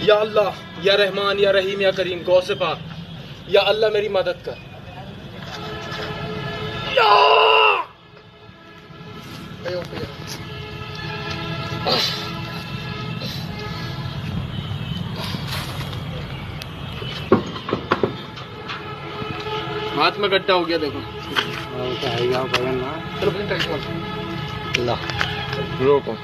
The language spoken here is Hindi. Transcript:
या अल्लाह, या रहमान, या रहीम, या करीम, गौ से पाक, या अल्लाह मेरी मदद कर। या हाथ में गड्ढा हो गया देखो। चलो रोको।